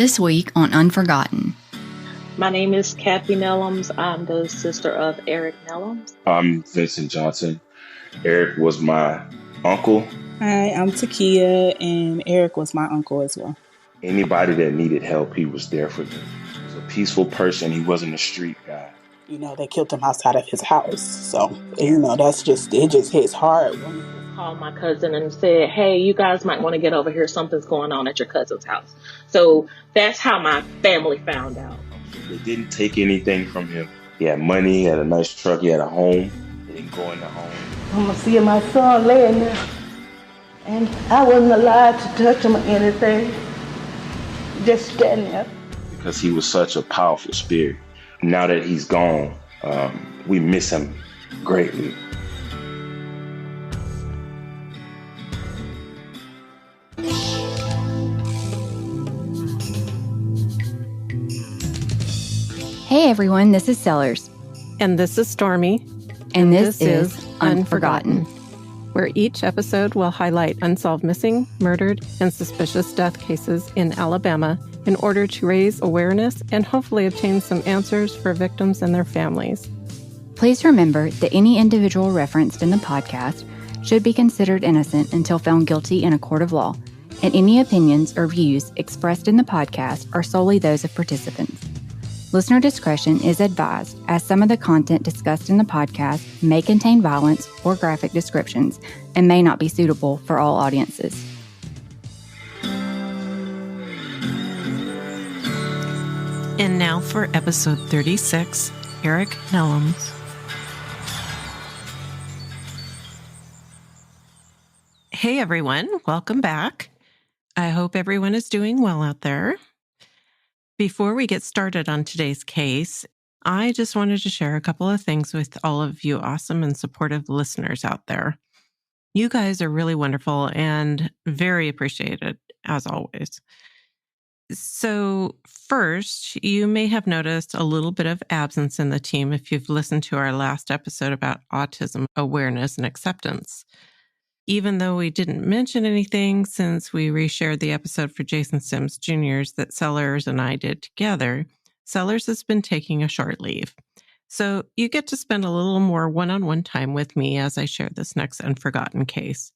This week on Unforgotten. My name is Kathy Nelams. I'm the sister of Eric Nelams. I'm Vincent Johnson. Eric was my uncle. Hi, I'm Takia, and Eric was my uncle as well. Anybody that needed help, he was there for them. He was a peaceful person. He wasn't a street guy. They killed him outside of his house. So, it just hits hard. Called my cousin and said, hey, you guys might want to get over here. Something's going on at your cousin's house. So that's how my family found out. They didn't take anything from him. He had money, he had a nice truck, he had a home. They didn't go in the home. I'm going to see my son laying there. And I wasn't allowed to touch him or anything. Just standing there. Because he was such a powerful spirit. Now that he's gone, we miss him greatly. Hey everyone, this is Sellers. And this is Stormy. And this is Unforgotten, where each episode will highlight unsolved missing, murdered, and suspicious death cases in Alabama in order to raise awareness and hopefully obtain some answers for victims and their families. Please remember that any individual referenced in the podcast should be considered innocent until found guilty in a court of law, and any opinions or views expressed in the podcast are solely those of participants. Listener discretion is advised, as some of the content discussed in the podcast may contain violence or graphic descriptions and may not be suitable for all audiences. And now for episode 36, Eric Nelams. Hey everyone, welcome back. I hope everyone is doing well out there. Before we get started on today's case, I just wanted to share a couple of things with all of you awesome and supportive listeners out there. You guys are really wonderful and very appreciated, as always. So first, you may have noticed a little bit of absence in the team if you've listened to our last episode about autism awareness and acceptance. Even though we didn't mention anything since we reshared the episode for Jason Sims Jr.'s that Sellers and I did together, Sellers has been taking a short leave. So you get to spend a little more one-on-one time with me as I share this next Unforgotten case.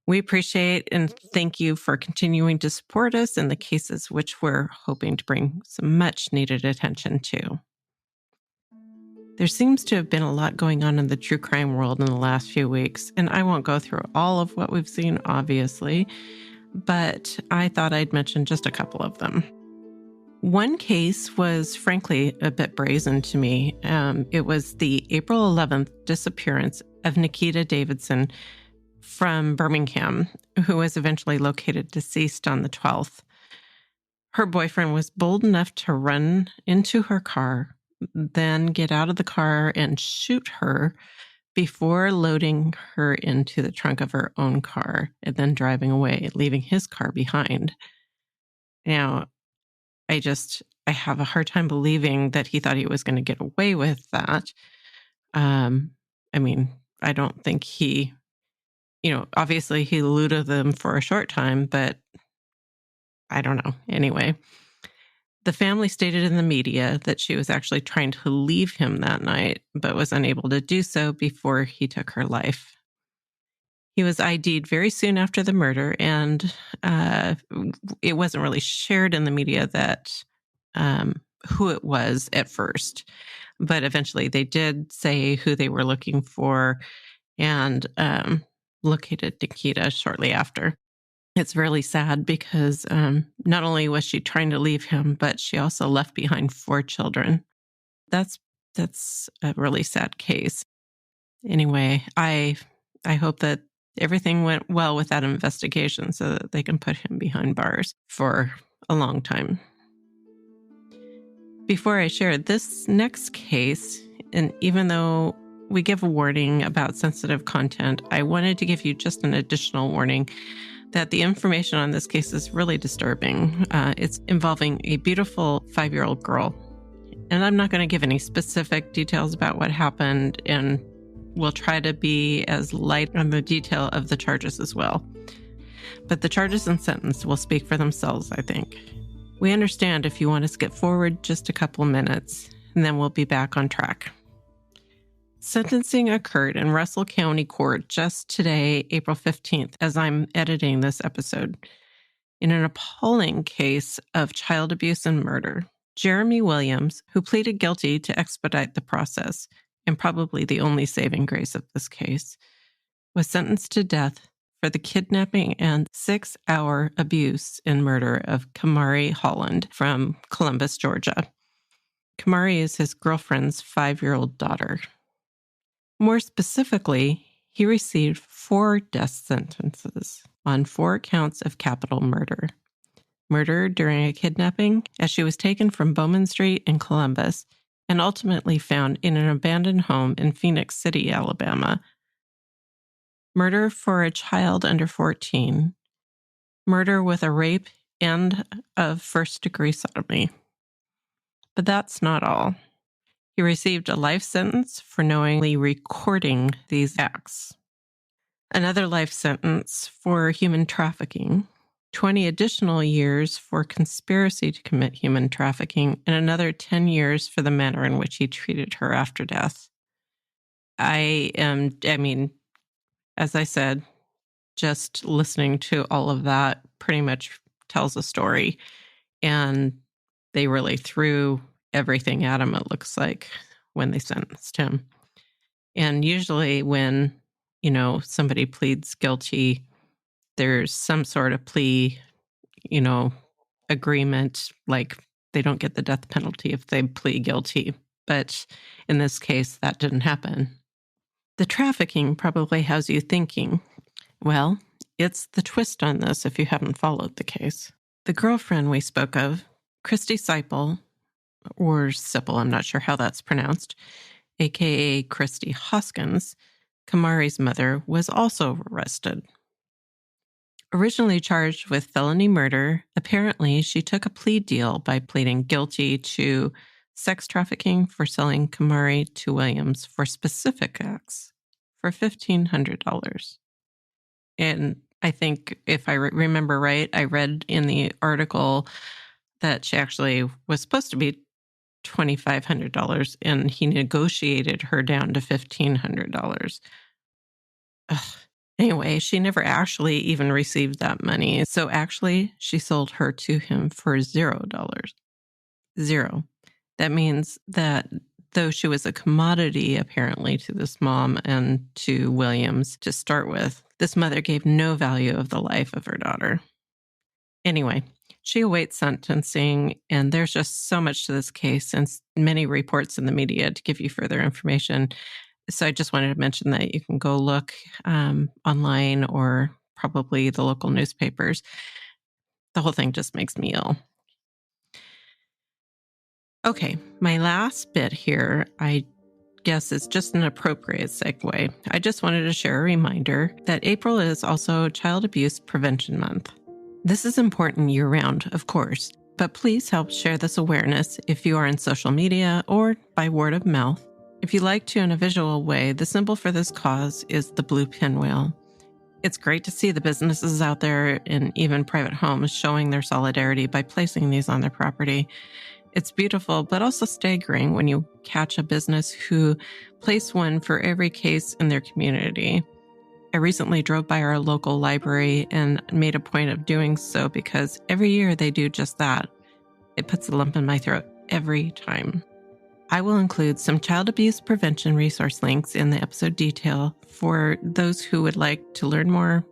We appreciate and thank you for continuing to support us in the cases which we're hoping to bring some much-needed attention to. There seems to have been a lot going on in the true crime world in the last few weeks, and I won't go through all of what we've seen, obviously, but I thought I'd mention just a couple of them. One case was, frankly, a bit brazen to me. It was the April 11th disappearance of Nikita Davidson from Birmingham, who was eventually located deceased on the 12th. Her boyfriend was bold enough to run into her car, then get out of the car and shoot her before loading her into the trunk of her own car and then driving away, leaving his car behind. Now, I have a hard time believing that he thought he was going to get away with that. I don't think he, obviously he eluded them for a short time, but I don't know. Anyway. The family stated in the media that she was actually trying to leave him that night, but was unable to do so before he took her life. He was ID'd very soon after the murder, and it wasn't really shared in the media that who it was at first. But eventually they did say who they were looking for and located Nikita shortly after. It's really sad because not only was she trying to leave him, but she also left behind 4 children. That's a really sad case. Anyway, I hope that everything went well with that investigation so that they can put him behind bars for a long time. Before I share this next case, and even though we give a warning about sensitive content, I wanted to give you just an additional warning that the information on this case is really disturbing. It's involving a beautiful 5-year-old girl. And I'm not going to give any specific details about what happened, and we'll try to be as light on the detail of the charges as well. But the charges and sentence will speak for themselves, I think. We understand if you want to skip forward just a couple minutes, and then we'll be back on track. Sentencing occurred in Russell County Court just today, April 15th, as I'm editing this episode, in an appalling case of child abuse and murder. Jeremy Williams, who pleaded guilty to expedite the process, and probably the only saving grace of this case, was sentenced to death for the kidnapping and 6-hour abuse and murder of Kamari Holland from Columbus, Georgia. Kamari is his girlfriend's 5-year-old daughter. More specifically, he received 4 death sentences on 4 counts of capital murder. Murder during a kidnapping as she was taken from Bowman Street in Columbus and ultimately found in an abandoned home in Phoenix City, Alabama. Murder for a child under 14. Murder with a rape and of first-degree sodomy. But that's not all. He received a life sentence for knowingly recording these acts. Another life sentence for human trafficking. 20 additional years for conspiracy to commit human trafficking, and another 10 years for the manner in which he treated her after death. As I said, just listening to all of that pretty much tells a story. And they really threw everything at him, it looks like, when they sentenced him. And usually when, somebody pleads guilty, there's some sort of plea, agreement, like they don't get the death penalty if they plead guilty. But in this case, that didn't happen. The trafficking probably has you thinking, well, it's the twist on this if you haven't followed the case. The girlfriend we spoke of, Christy Sipple, or Sipple, I'm not sure how that's pronounced, aka Christy Hoskins, Kamari's mother, was also arrested. Originally charged with felony murder, apparently she took a plea deal by pleading guilty to sex trafficking for selling Kamari to Williams for specific acts for $1,500. And I think if I remember right, I read in the article that she actually was supposed to be $2,500 and he negotiated her down to $1,500. Anyway, she never actually even received that money. So actually, she sold her to him for $0. Zero. That means that though she was a commodity, apparently, to this mom and to Williams to start with, this mother gave no value of the life of her daughter. Anyway, she awaits sentencing, and there's just so much to this case and many reports in the media to give you further information. So I just wanted to mention that you can go look online or probably the local newspapers. The whole thing just makes me ill. Okay, my last bit here, I guess is just an appropriate segue. I just wanted to share a reminder that April is also Child Abuse Prevention Month. This is important year-round, of course, but please help share this awareness if you are in social media or by word of mouth. If you like to in a visual way, the symbol for this cause is the blue pinwheel. It's great to see the businesses out there and even private homes showing their solidarity by placing these on their property. It's beautiful, but also staggering when you catch a business who place one for every case in their community. I recently drove by our local library and made a point of doing so because every year they do just that. It puts a lump in my throat every time. I will include some child abuse prevention resource links in the episode detail for those who would like to learn more,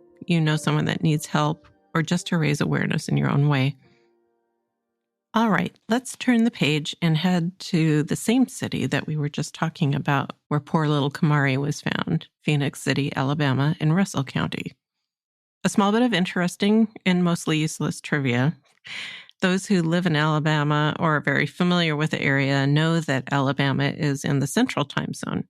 someone that needs help, or just to raise awareness in your own way. All right, let's turn the page and head to the same city that we were just talking about, where poor little Kamari was found, Phoenix City, Alabama, in Russell County. A small bit of interesting and mostly useless trivia. Those who live in Alabama or are very familiar with the area know that Alabama is in the Central Time Zone.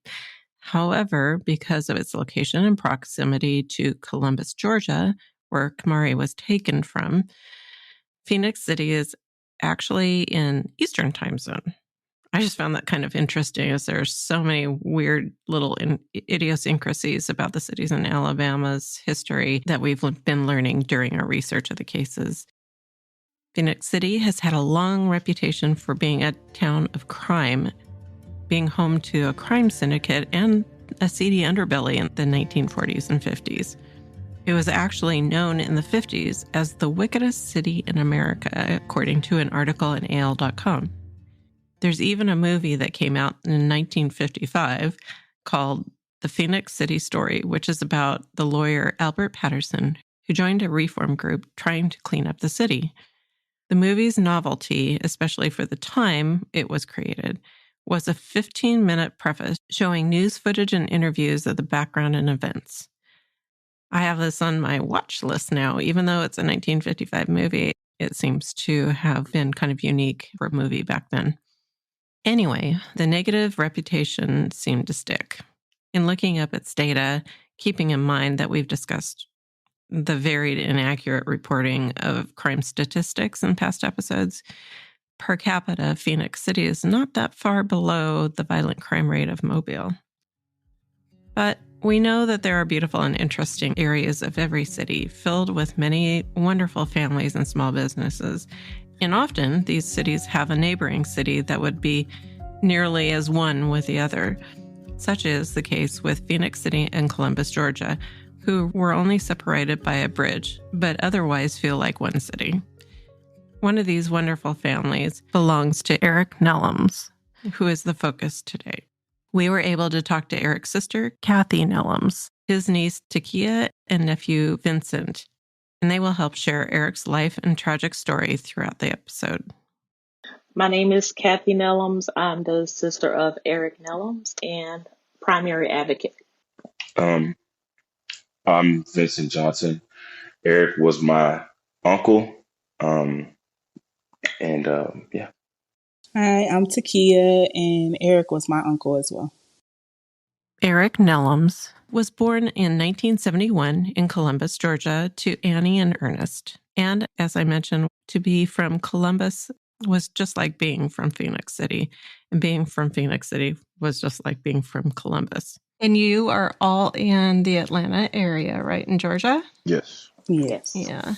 However, because of its location and proximity to Columbus, Georgia, where Kamari was taken from, Phoenix City is actually in Eastern Time Zone. I just found that kind of interesting as there's so many weird little idiosyncrasies about the cities in Alabama's history that we've been learning during our research of the cases. Phoenix City has had a long reputation for being a town of crime, being home to a crime syndicate and a seedy underbelly in the 1940s and 50s. It was actually known in the 50s as the wickedest city in America, according to an article in AL.com. There's even a movie that came out in 1955 called The Phoenix City Story, which is about the lawyer Albert Patterson, who joined a reform group trying to clean up the city. The movie's novelty, especially for the time it was created, was a 15-minute preface showing news footage and interviews of the background and events. I have this on my watch list now. Even though it's a 1955 movie, it seems to have been kind of unique for a movie back then. Anyway, the negative reputation seemed to stick. In looking up its data, keeping in mind that we've discussed the varied and inaccurate reporting of crime statistics in past episodes, per capita, Phoenix City is not that far below the violent crime rate of Mobile. But we know that there are beautiful and interesting areas of every city filled with many wonderful families and small businesses. And often these cities have a neighboring city that would be nearly as one with the other. Such is the case with Phoenix City and Columbus, Georgia, who were only separated by a bridge, but otherwise feel like one city. One of these wonderful families belongs to Eric Nelams, who is the focus today. We were able to talk to Eric's sister, Kathy Nelams, his niece, Takia, and nephew, Vincent, and they will help share Eric's life and tragic story throughout the episode. My name is Kathy Nelams. I'm the sister of Eric Nelams and primary advocate. I'm Vincent Johnson. Eric was my uncle. Yeah. Hi, I'm Takia, and Eric was my uncle as well. Eric Nelams was born in 1971 in Columbus, Georgia, to Annie and Ernest. And as I mentioned, to be from Columbus was just like being from Phoenix City. And being from Phoenix City was just like being from Columbus. And you are all in the Atlanta area, right, in Georgia? Yes. Yes. Yeah.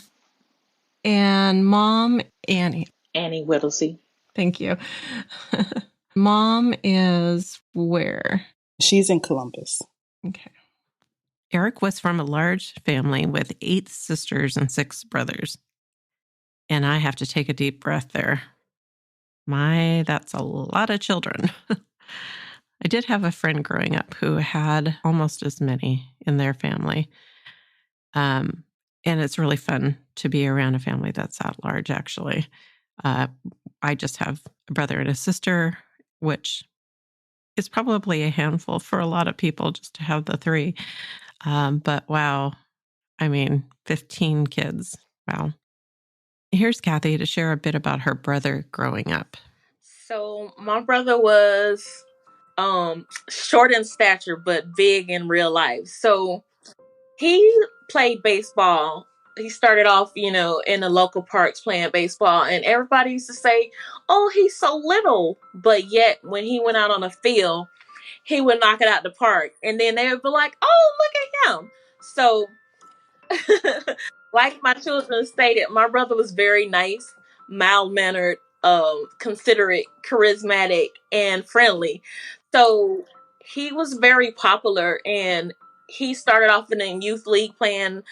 And Mom, Annie Whittlesey. Thank you. Mom is where? She's in Columbus. Okay. Eric was from a large family with 8 sisters and 6 brothers. And I have to take a deep breath there. That's a lot of children. I did have a friend growing up who had almost as many in their family. And it's really fun to be around a family that's that large, actually. I just have a brother and a sister, which is probably a handful for a lot of people just to have the 3. But wow, 15 kids. Wow. Here's Kathy to share a bit about her brother growing up. So my brother was short in stature, but big in real life. So he played baseball. He started off, in the local parks playing baseball, and everybody used to say, "Oh, he's so little." But yet, when he went out on the field, he would knock it out the park, and then they would be like, "Oh, look at him." So, like my children stated, my brother was very nice, mild-mannered, considerate, charismatic, and friendly. So he was very popular, and he started off in a youth league playing,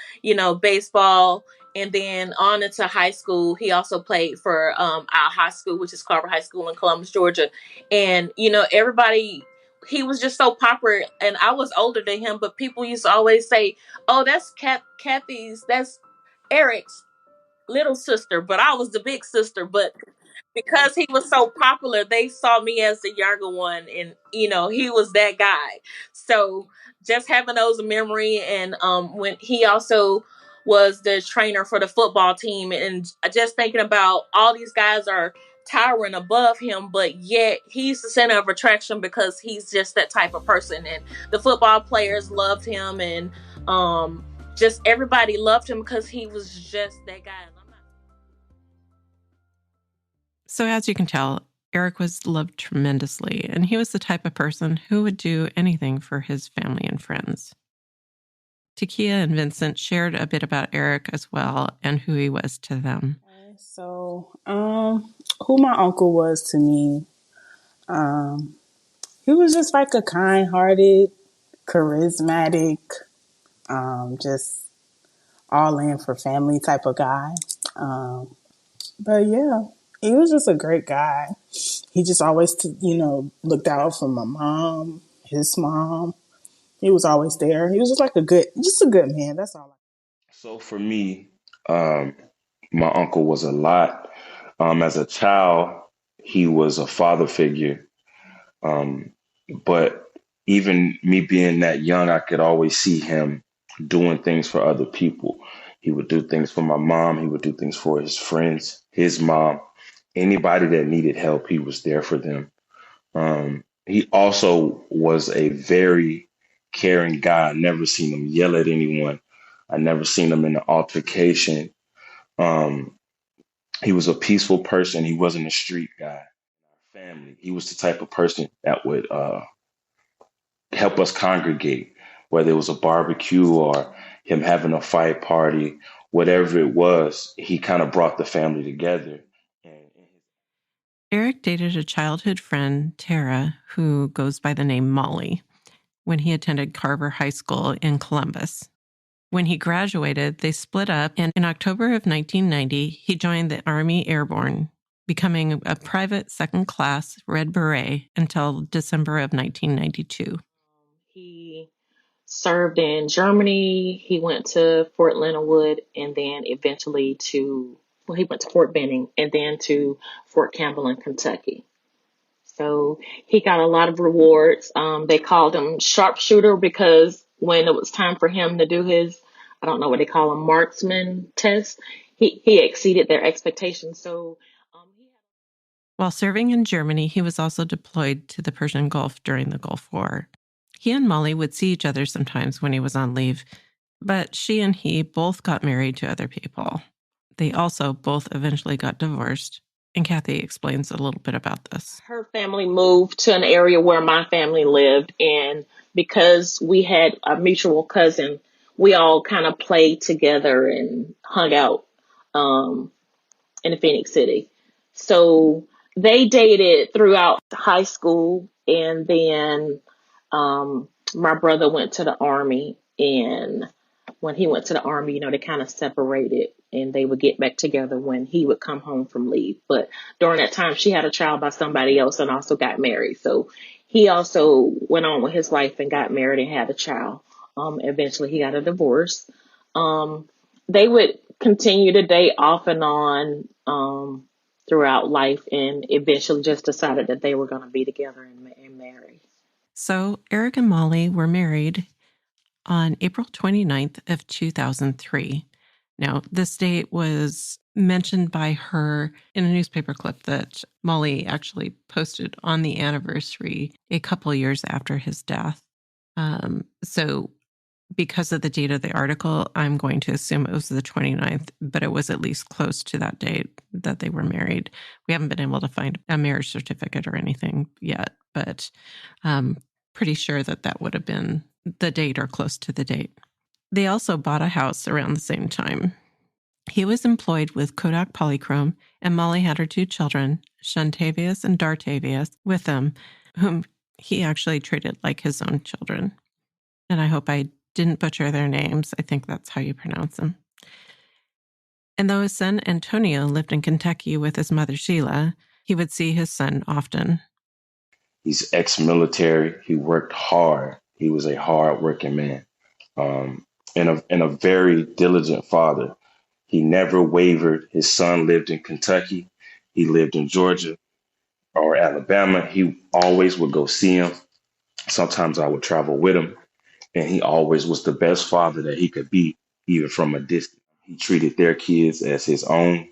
baseball, and then on into high school. He also played for our high school, which is Carver High School in Columbus, Georgia. And, everybody, he was just so popular, and I was older than him, but people used to always say, "Oh, that's that's Eric's little sister," but I was the big sister. But because he was so popular, they saw me as the younger one, and he was that guy. So just having those memory, and when he also was the trainer for the football team, and just thinking about all these guys are towering above him, but yet he's the center of attraction because he's just that type of person, and the football players loved him, and just everybody loved him because he was just that guy. So as you can tell, Eric was loved tremendously, and he was the type of person who would do anything for his family and friends. Takia and Vincent shared a bit about Eric as well and who he was to them. So, who my uncle was to me, he was just like a kind-hearted, charismatic, just all in for family type of guy. But yeah, he was just a great guy. He just always, looked out for my mom, his mom. He was always there. He was just like just a good man. That's all. So for me, um, my uncle was a lot. As a child, he was a father figure. Um, but even me being that young, I could always see him doing things for other people. He would do things for my mom. He would do things for his friends, his mom, anybody that needed help. He was there for them. He also was a very caring guy. I never seen him yell at anyone. I never seen him in an altercation. Um, he was a peaceful person. He wasn't a street guy. Family. He was the type of person that would help us congregate, whether it was a barbecue or him having a fight party, whatever it was. He kind of brought the family together. Eric dated a childhood friend, Tara, who goes by the name Molly, when he attended Carver High School in Columbus. When he graduated, they split up, and in October of 1990, he joined the Army Airborne, becoming a private second-class Red Beret until December of 1992. He served in Germany. He went to Fort Leonard Wood and then eventually he went to Fort Benning and then to Fort Campbell in Kentucky. So he got a lot of rewards. They called him sharpshooter because when it was time for him to do his, I don't know what they call him, marksman test, he exceeded their expectations. So while serving in Germany, he was also deployed to the Persian Gulf during the Gulf War. He and Molly would see each other sometimes when he was on leave, but she and he both got married to other people. They also both eventually got divorced, and Kathy explains a little bit about this. Her family moved to an area where my family lived, and because we had a mutual cousin, we all kind of played together and hung out in the Phoenix City. So they dated throughout high school, and then my brother went to the Army, and when he went to the Army, they kind of separated and they would get back together when he would come home from leave. But during that time, she had a child by somebody else and also got married. So he also went on with his life and got married and had a child. Eventually, he got a divorce. They would continue to date off and on throughout life and eventually just decided that they were going to be together and marry. So Eric and Molly were married on April 29th of 2003. Now, this date was mentioned by her in a newspaper clip that Molly actually posted on the anniversary a couple years after his death. So because of the date of the article, I'm going to assume it was the 29th, but it was at least close to that date that they were married. We haven't been able to find a marriage certificate or anything yet, but pretty sure that would have been the date or close to the date. They also bought a house around the same time. He was employed with Kodak Polychrome, and Molly had her two children, Shantavius and Dartavius, with them, whom he actually treated like his own children. And I hope I didn't butcher their names. I think that's how you pronounce them. And though his son Antonio lived in Kentucky with his mother Sheila, he would see his son often. He's ex-military. He worked hard. He was a hard-working man, and a very diligent father. He never wavered. His son lived in Kentucky. He lived in Georgia or Alabama. He always would go see him. Sometimes I would travel with him, and he always was the best father that he could be, even from a distance. He treated their kids as his own,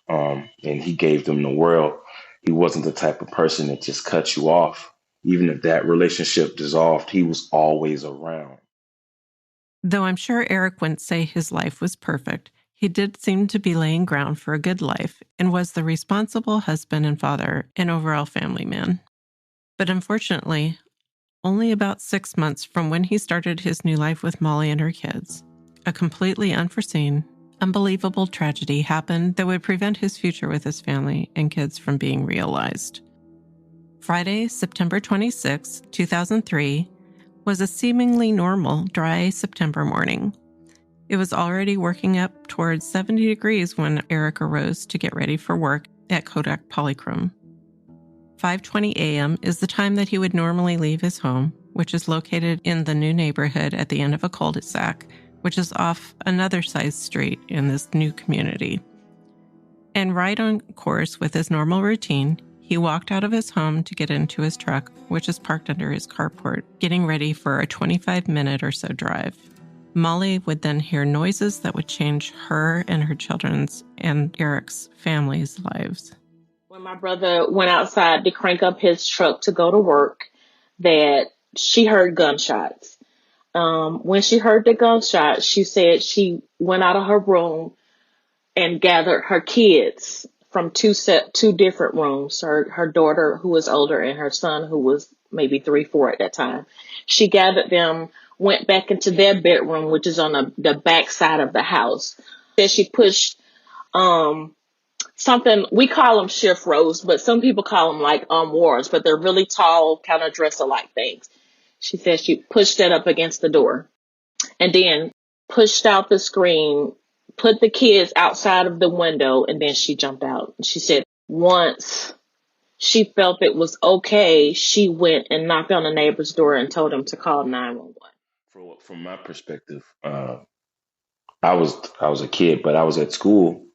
and he gave them the world. He wasn't the type of person that just cut you off. Even if that relationship dissolved, he was always around. Though I'm sure Eric wouldn't say his life was perfect, he did seem to be laying ground for a good life and was the responsible husband and father and overall family man. But unfortunately, only about 6 months from when he started his new life with Molly and her kids, a completely unforeseen, unbelievable tragedy happened that would prevent his future with his family and kids from being realized. Friday, September 26, 2003, was a seemingly normal, dry September morning. It was already working up towards 70 degrees when Eric arose to get ready for work at Kodak Polychrome. 5:20 a.m. is the time that he would normally leave his home, which is located in the new neighborhood at the end of a cul-de-sac, which is off another side street in this new community. And right on course with his normal routine, he walked out of his home to get into his truck, which is parked under his carport, getting ready for a 25-minute or so drive. Molly would then hear noises that would change her and her children's and Eric's family's lives. When my brother went outside to crank up his truck to go to work, that she heard gunshots. When she heard the gunshots, she said she went out of her room and gathered her kids from two different rooms. Her daughter, who was older, and her son, who was maybe 3, 4 at that time. She gathered them, went back into their bedroom, which is on the back side of the house. Then she pushed something, we call them shift rows, but some people call them like wards, but they're really tall, kind of dress-alike things. She said she pushed that up against the door and then pushed out the screen, put the kids outside of the window, and then she jumped out. She said once she felt it was okay, she went and knocked on the neighbor's door and told them to call 911. From my perspective, I was a kid, but I was at school,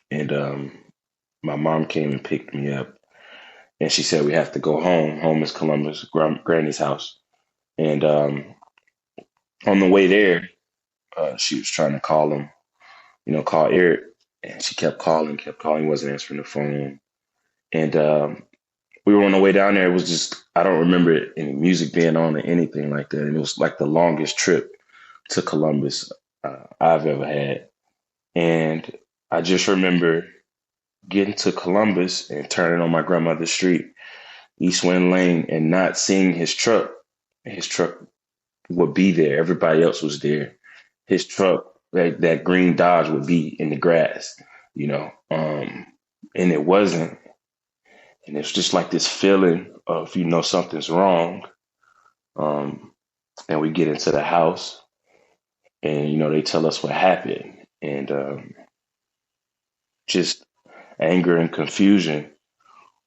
and my mom came and picked me up, and she said we have to go home. Home is Columbus, Granny's house, and on the way there, she was trying to call him, call Eric, and she kept calling, wasn't answering the phone, and we were on the way down there. It was just, I don't remember any music being on or anything like that, and it was like the longest trip to Columbus I've ever had, and I just remember getting to Columbus and turning on my grandmother's street, East Wind Lane, and not seeing his truck. His truck would be there. Everybody else was there. His truck, that green Dodge, would be in the grass, and it wasn't. And it's just like this feeling of, something's wrong. And we get into the house and, they tell us what happened. And just anger and confusion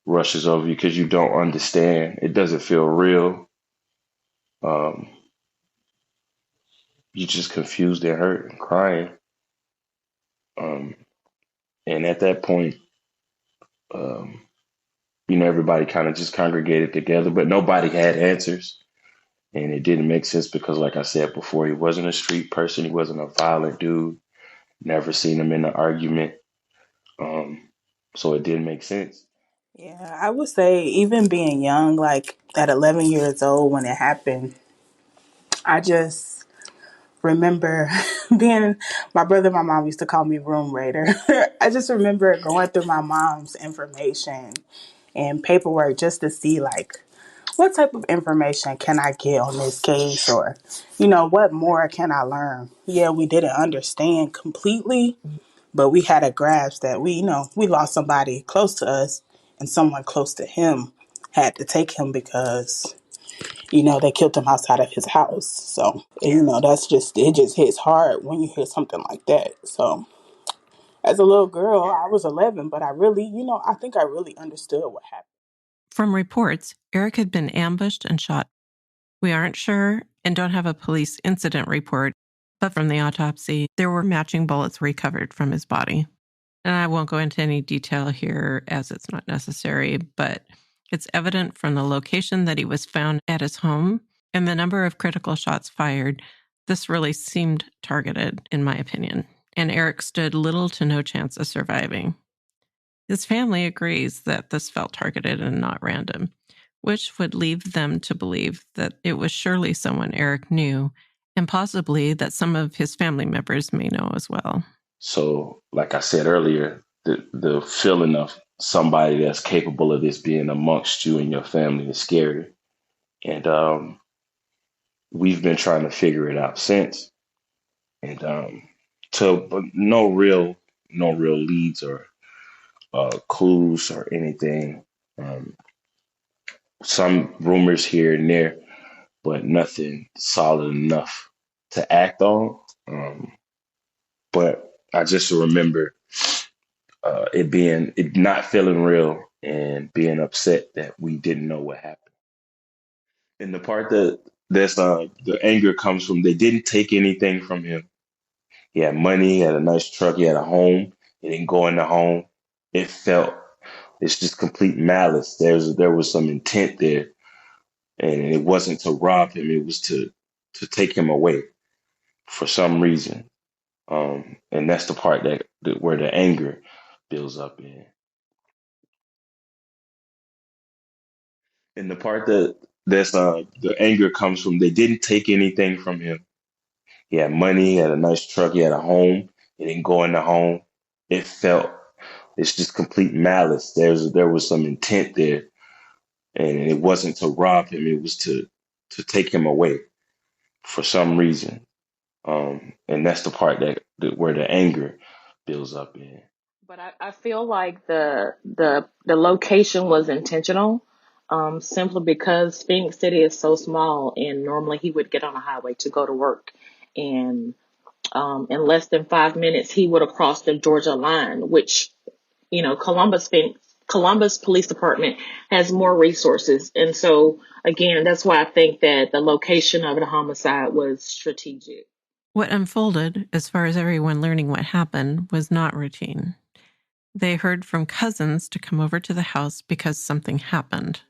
rushes over you because you don't understand. It doesn't feel real. You're just confused and hurt and crying. And at that point, everybody kind of just congregated together, but nobody had answers. And it didn't make sense because, like I said before, he wasn't a street person. He wasn't a violent dude. Never seen him in an argument. So it didn't make sense. Yeah, I would say even being young, like at 11 years old when it happened, I just remember my brother and my mom used to call me room raider. I just remember going through my mom's information and paperwork just to see like what type of information can I get on this case, or what more can I learn. Yeah, we didn't understand completely, but we had a grasp that we lost somebody close to us, and someone close to him had to take him because they killed him outside of his house. So it just hits hard when you hear something like that. So as a little girl, I was 11, but I really, I think I really understood what happened. From reports, Eric had been ambushed and shot. We aren't sure and don't have a police incident report, but from the autopsy, there were matching bullets recovered from his body. And I won't go into any detail here as it's not necessary, but it's evident from the location that he was found at his home and the number of critical shots fired. This really seemed targeted, in my opinion, and Eric stood little to no chance of surviving. His family agrees that this felt targeted and not random, which would leave them to believe that it was surely someone Eric knew, and possibly that some of his family members may know as well. So, like I said earlier, the feeling of somebody that's capable of this being amongst you and your family is scary. And we've been trying to figure it out since. And but no real leads or clues or anything. Um, some rumors here and there, but nothing solid enough to act on. But I just remember it not feeling real and being upset that we didn't know what happened. And the part that's the anger comes from, they didn't take anything from him. He had money, he had a nice truck, he had a home. He didn't go in the home. It felt it's just complete malice. There was some intent there, and it wasn't to rob him. It was to take him away for some reason. And that's the part that where the anger builds up in. And the part that's the anger comes from, they didn't take anything from him. He had money, he had a nice truck, he had a home. He didn't go in the home. It felt it's just complete malice. There was some intent there, and it wasn't to rob him. It was to take him away for some reason. And that's the part that where the anger builds up in. But I feel like the location was intentional, simply because Phoenix City is so small, and normally he would get on a highway to go to work, and in less than 5 minutes he would have crossed the Georgia line, which Columbus Police Department has more resources, and so again, that's why I think that the location of the homicide was strategic. What unfolded, as far as everyone learning what happened, was not routine. They heard from cousins to come over to the house because something happened.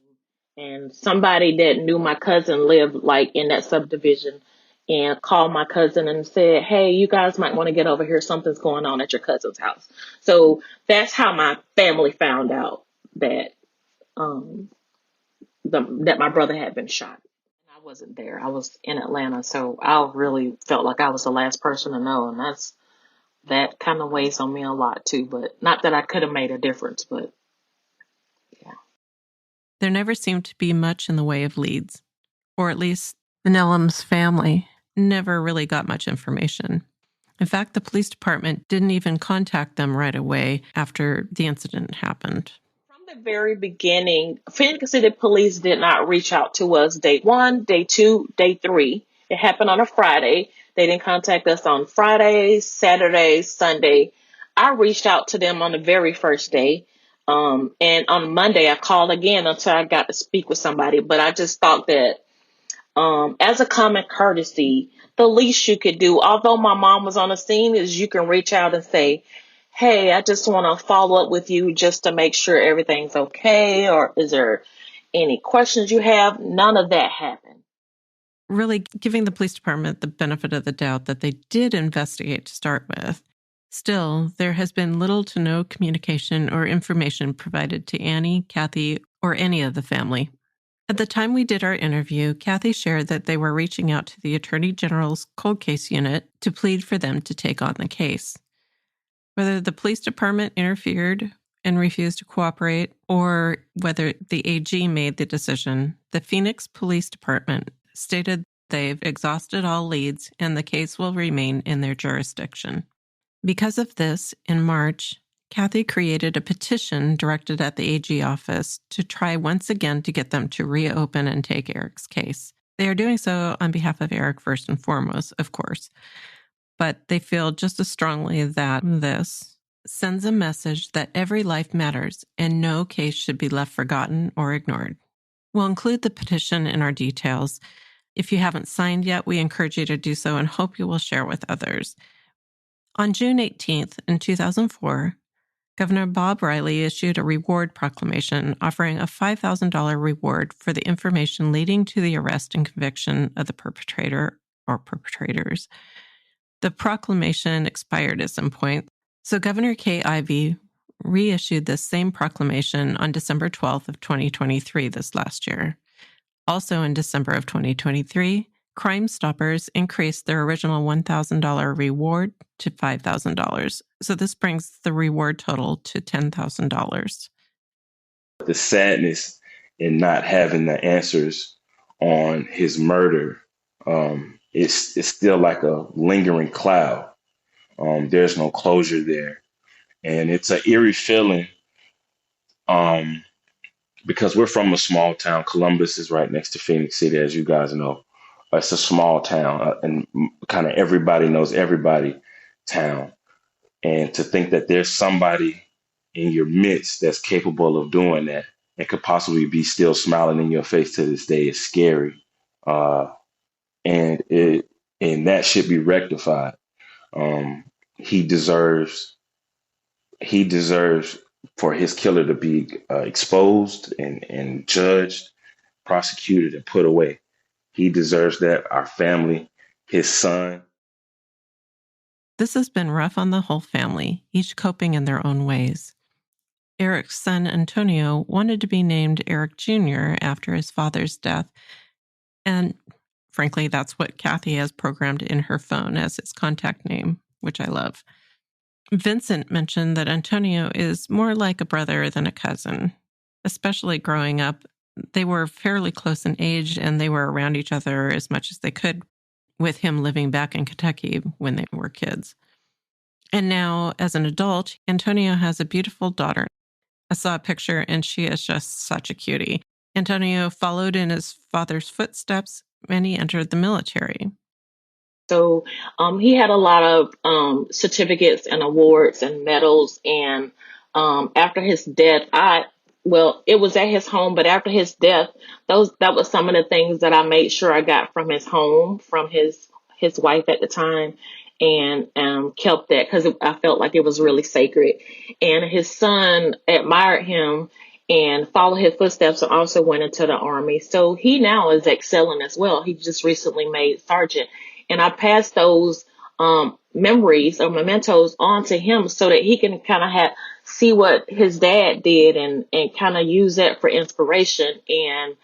And somebody that knew my cousin lived like in that subdivision and called my cousin and said, "Hey, you guys might want to get over here. Something's going on at your cousin's house." So that's how my family found out that that my brother had been shot. I wasn't there. I was in Atlanta, so I really felt like I was the last person to know, and that kind of weighs on me a lot too. But not that I could have made a difference, but yeah. There never seemed to be much in the way of leads, or at least the Nelams family never really got much information. In fact, the police department didn't even contact them right away after the incident happened. From the very beginning, Phoenix City Police did not reach out to us day 1, day 2, day 3. It happened on a Friday. They didn't contact us on Friday, Saturday, Sunday. I reached out to them on the very first day. And on Monday, I called again until I got to speak with somebody. But I just thought that as a common courtesy, the least you could do, although my mom was on the scene, is you can reach out and say, "Hey, I just want to follow up with you just to make sure everything's okay, or is there any questions you have?" None of that happened. Really giving the police department the benefit of the doubt that they did investigate to start with. Still, there has been little to no communication or information provided to Annie, Kathy, or any of the family. At the time we did our interview, Kathy shared that they were reaching out to the Attorney General's cold case unit to plead for them to take on the case. Whether the police department interfered and refused to cooperate, or whether the AG made the decision, the Phoenix Police Department stated they've exhausted all leads and the case will remain in their jurisdiction. Because of this, in March, Kathy created a petition directed at the AG office to try once again to get them to reopen and take Eric's case. They are doing so on behalf of Eric first and foremost, of course, but they feel just as strongly that this sends a message that every life matters and no case should be left forgotten or ignored. We'll include the petition in our details. If you haven't signed yet, we encourage you to do so and hope you will share with others. On June 18th, in 2004, Governor Bob Riley issued a reward proclamation offering a $5,000 reward for the information leading to the arrest and conviction of the perpetrator or perpetrators. The proclamation expired at some point, so Governor Kay Ivey reissued this same proclamation on December 12th of 2023 this last year. Also in December of 2023, Crime Stoppers increased their original $1,000 reward to $5,000. So this brings the reward total to $10,000. The sadness in not having the answers on his murder, it's still like a lingering cloud There's no closure there. And it's an eerie feeling um, because we're from a small town. Columbus is right next to Phoenix City, as you guys know. It's a small town, and kind of everybody knows everybody town. And to think that there's somebody in your midst that's capable of doing that and could possibly be still smiling in your face to this day is scary. Uh, and that should be rectified. Um, he deserves he deserves for his killer to be exposed and judged, prosecuted, and put away. He deserves that. Our family, his son. This has been rough on the whole family, each coping in their own ways. Eric's son, Antonio, wanted to be named Eric Jr. after his father's death. And frankly, that's what Kathy has programmed in her phone as his contact name, which I love. Vincent mentioned that Antonio is more like a brother than a cousin, especially growing up. They were fairly close in age and they were around each other as much as they could, with him living back in Kentucky when they were kids. And now, as an adult, Antonio has a beautiful daughter. I saw a picture and she is just such a cutie. Antonio followed in his father's footsteps and he entered the military. So he had a lot of certificates and awards and medals. And after his death, it was at his home, but after his death, that was some of the things that I made sure I got from his home, from his wife at the time, and kept that because I felt like it was really sacred. And his son admired him and followed his footsteps and also went into the Army. So he now is excelling as well. He just recently made sergeant. And I passed those memories or mementos on to him so that he can kind of see what his dad did and kind of use that for inspiration. And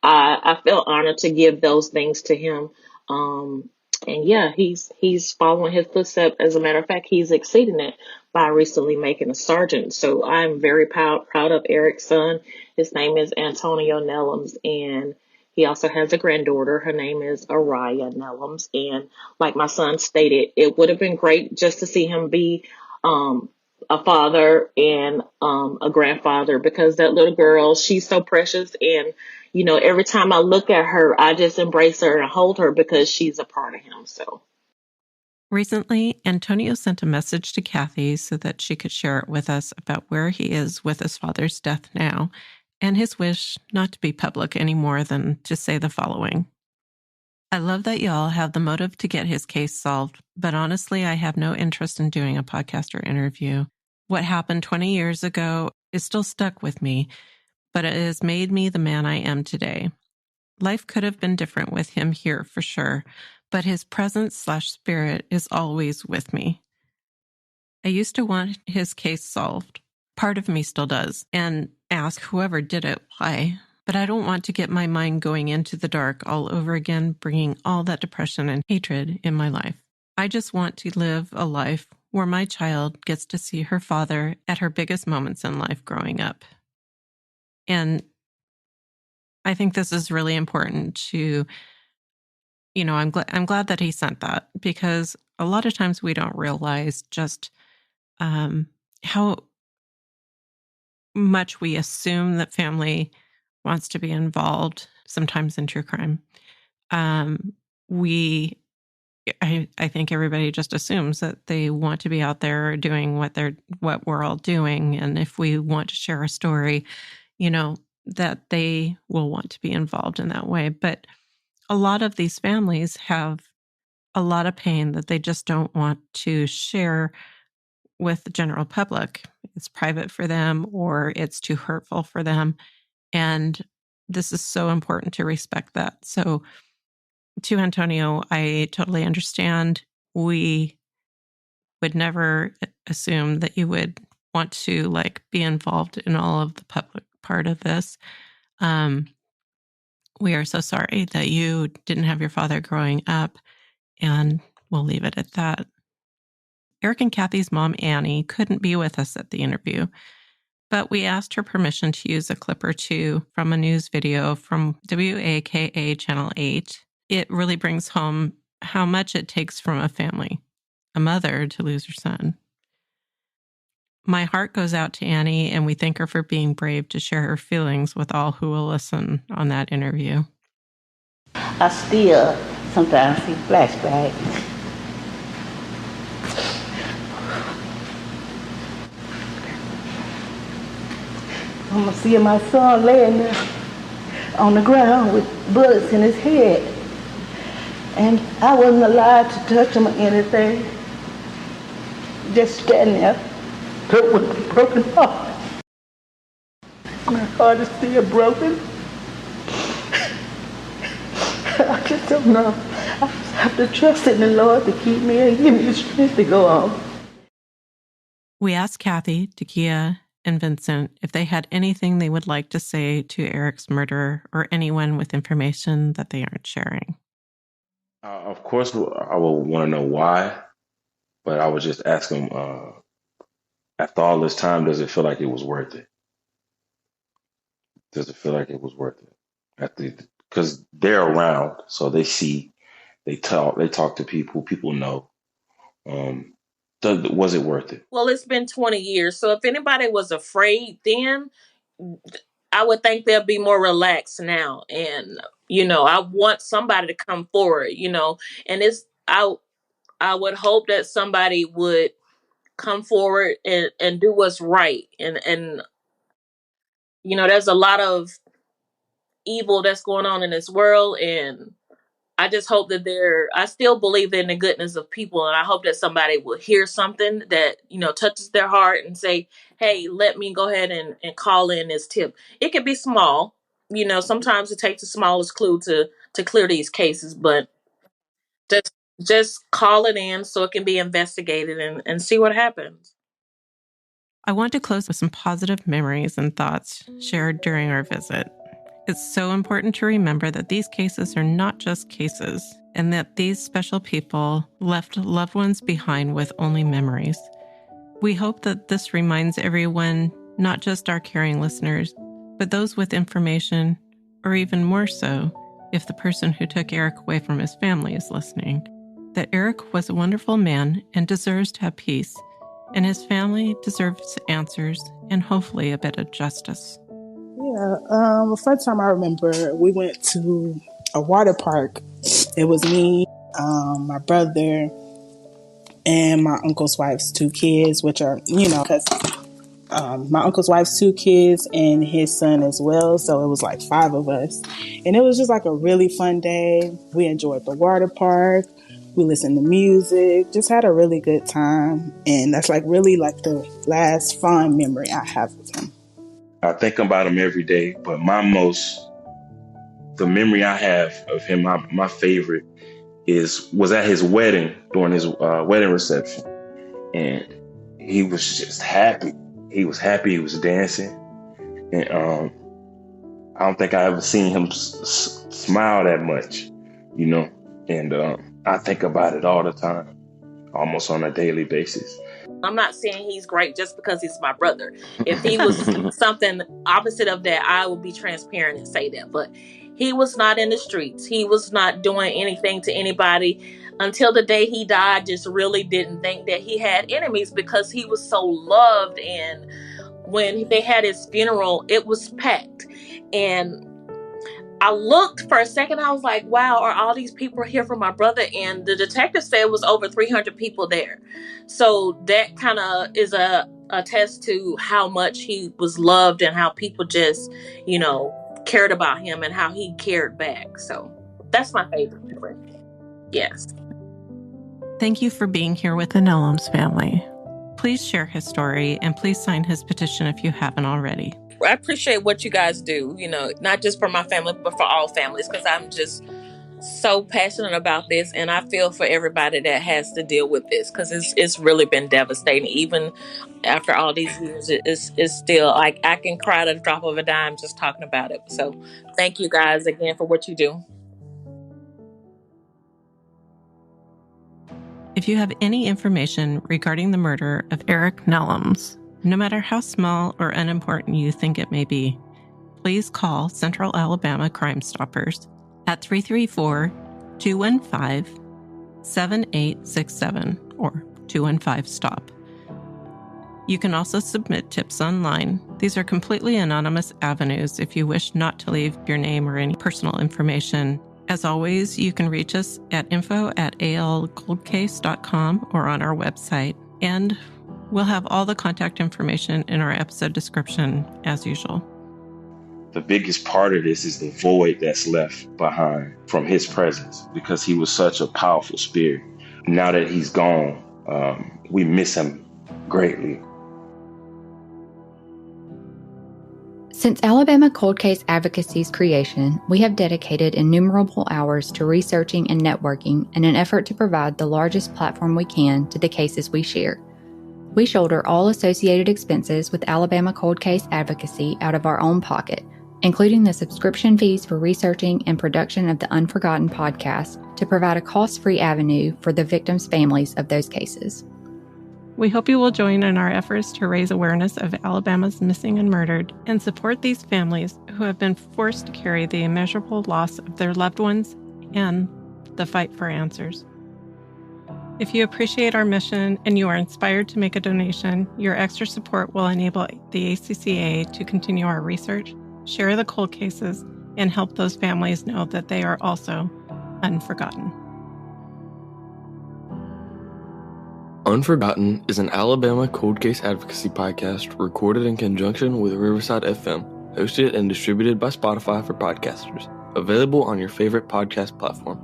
I felt honored to give those things to him. And yeah, he's following his footsteps. As a matter of fact, he's exceeding it by recently making a sergeant. So I'm very proud of Eric's son. His name is Antonio Nelams, and he also has a granddaughter. Her name is Araya Nelams. And like my son stated, it would have been great just to see him be a father and a grandfather, because that little girl, she's so precious. And, every time I look at her, I just embrace her and hold her because she's a part of him. So recently, Antonio sent a message to Kathy so that she could share it with us about where he is with his father's death now, and his wish not to be public any more than to say the following. I love that y'all have the motive to get his case solved, but honestly, I have no interest in doing a podcast or interview. What happened 20 years ago is still stuck with me, but it has made me the man I am today. Life could have been different with him here for sure, but his presence/spirit is always with me. I used to want his case solved. Part of me still does, and ask whoever did it why. But I don't want to get my mind going into the dark all over again, bringing all that depression and hatred in my life. I just want to live a life where my child gets to see her father at her biggest moments in life growing up. And I think this is really important to, I'm glad that he sent that, because a lot of times we don't realize just how much we assume that family wants to be involved, sometimes in true crime. I think everybody just assumes that they want to be out there doing what we're all doing, and if we want to share a story, that they will want to be involved in that way. But a lot of these families have a lot of pain that they just don't want to share with the general public. It's private for them, or it's too hurtful for them. And this is so important to respect that. So to Antonio, I totally understand. We would never assume that you would want to be involved in all of the public part of this. We are so sorry that you didn't have your father growing up, and we'll leave it at that. Eric and Kathy's mom, Annie, couldn't be with us at the interview, but we asked her permission to use a clip or two from a news video from WAKA Channel 8. It really brings home how much it takes from a family. a mother to lose her son. My heart goes out to Annie, and we thank her for being brave to share her feelings with all who will listen on that interview. I still sometimes see flashbacks. I'm gonna see my son laying there on the ground with bullets in his head. And I wasn't allowed to touch him or anything. Just standing there with a broken heart. My heart is still broken. I just don't know. I just have to trust in the Lord to keep me and give me the strength to go on. We asked Kathy, Takia, and Vincent if they had anything they would like to say to Eric's murderer or anyone with information that they aren't sharing. Of course, I would want to know why, but I would just ask them, after all this time, does it feel like it was worth it? Does it feel like it was worth it? Because they're around, so they see, they talk to people know. Was it worth it? Well, it's been 20 years, so if anybody was afraid then, I would think they'll be more relaxed now. And I want somebody to come forward. And I would hope that somebody would come forward and do what's right. And there's a lot of evil that's going on in this world, and I just hope that I still believe in the goodness of people, and I hope that somebody will hear something that, touches their heart and say, hey, let me go ahead and call in this tip. It could be small. Sometimes it takes the smallest clue to clear these cases, but just call it in so it can be investigated and see what happens. I want to close with some positive memories and thoughts shared during our visit. It's so important to remember that these cases are not just cases, and that these special people left loved ones behind with only memories. We hope that this reminds everyone, not just our caring listeners, but those with information, or even more so, if the person who took Eric away from his family is listening, that Eric was a wonderful man and deserves to have peace, and his family deserves answers and hopefully a bit of justice. Yeah, the first time I remember, we went to a water park. It was me, my brother, and my uncle's wife's 2 kids, which are, because my uncle's wife's 2 kids and his son as well. So it was like 5 of us. And it was just like a really fun day. We enjoyed the water park. We listened to music, just had a really good time. And that's like really like the last fond memory I have with him. I think about him every day, but the memory I have of him, my favorite was at his wedding, during his wedding reception. And he was just happy. He was happy. He was dancing. And I don't think I ever seen him smile that much, and I think about it all the time, almost on a daily basis. I'm not saying he's great just because he's my brother. If he was something opposite of that, I would be transparent and say that. But he was not in the streets. He was not doing anything to anybody. Until the day he died, just really didn't think that he had enemies because he was so loved. And when they had his funeral, it was packed. And I looked for a second. I was like, wow, are all these people here for my brother? And the detective said it was over 300 people there. So that kind of is a test to how much he was loved and how people just, cared about him and how he cared back. So that's my favorite memory. Yes. Thank you for being here with the Nelams family. Please share his story and please sign his petition if you haven't already. I appreciate what you guys do, not just for my family, but for all families, because I'm just so passionate about this. And I feel for everybody that has to deal with this, because it's really been devastating. Even after all these years, it's still like I can cry at the drop of a dime just talking about it. So thank you guys again for what you do. If you have any information regarding the murder of Eric Nelams, no matter how small or unimportant you think it may be, please call Central Alabama Crime Stoppers at 334-215-7867 or 215-STOP. You can also submit tips online. These are completely anonymous avenues if you wish not to leave your name or any personal information. As always, you can reach us at info@alcoldcase.com or on our website, and we'll have all the contact information in our episode description as usual. The biggest part of this is the void that's left behind from his presence, because he was such a powerful spirit. Now that he's gone, we miss him greatly. Since Alabama Cold Case Advocacy's creation, we have dedicated innumerable hours to researching and networking in an effort to provide the largest platform we can to the cases we share. We shoulder all associated expenses with Alabama Cold Case Advocacy out of our own pocket, including the subscription fees for researching and production of the Unforgotten podcast to provide a cost-free avenue for the victims' families of those cases. We hope you will join in our efforts to raise awareness of Alabama's missing and murdered and support these families who have been forced to carry the immeasurable loss of their loved ones and the fight for answers. If you appreciate our mission and you are inspired to make a donation, your extra support will enable the ACCA to continue our research, share the cold cases, and help those families know that they are also unforgotten. Unforgotten is an Alabama cold case advocacy podcast recorded in conjunction with Riverside FM, hosted and distributed by Spotify for podcasters, available on your favorite podcast platform.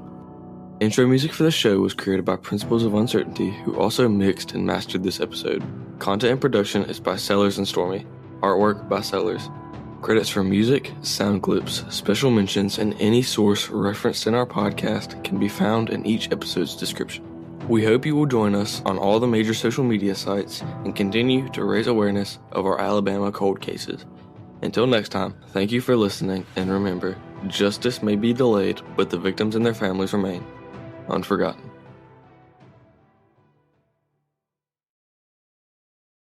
Intro music for the show was created by Principles of Uncertainty, who also mixed and mastered this episode. Content and production is by Sellers Stormy. Artwork by Sellers. Credits for music, sound clips, special mentions, and any source referenced in our podcast can be found in each episode's description. We hope you will join us on all the major social media sites and continue to raise awareness of our Alabama cold cases. Until next time, thank you for listening, and remember, justice may be delayed, but the victims and their families remain unforgotten.